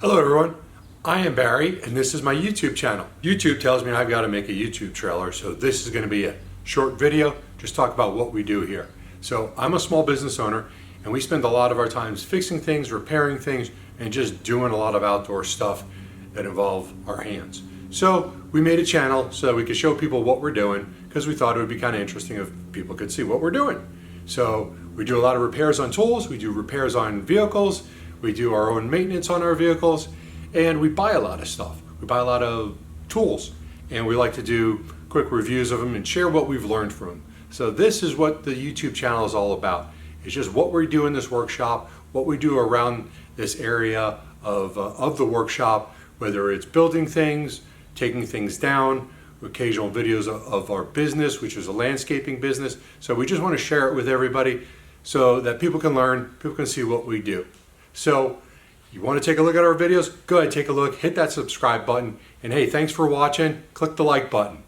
Hello everyone, I am Barry and this is my YouTube channel. YouTube tells me I've got to make a YouTube trailer, so this is going to be a short video, just talk about what we do here. So I'm a small business owner and we spend a lot of our times fixing things, repairing things, and just doing a lot of outdoor stuff that involve our hands. So we made a channel so that we could show people what we're doing because we thought it would be kind of interesting if people could see what we're doing. So we do a lot of repairs on tools, we do repairs on vehicles, we do our own maintenance on our vehicles, and we buy a lot of stuff. We buy a lot of tools, and we like to do quick reviews of them and share what we've learned from them. So this is what the YouTube channel is all about. It's just what we do in this workshop, what we do around this area of the workshop, whether it's building things, taking things down, occasional videos of our business, which is a landscaping business. So we just want to share it with everybody so that people can learn, people can see what we do. So you want to take a look at our videos? Go ahead, take a look, hit that subscribe button, and hey, thanks for watching. Click the like button.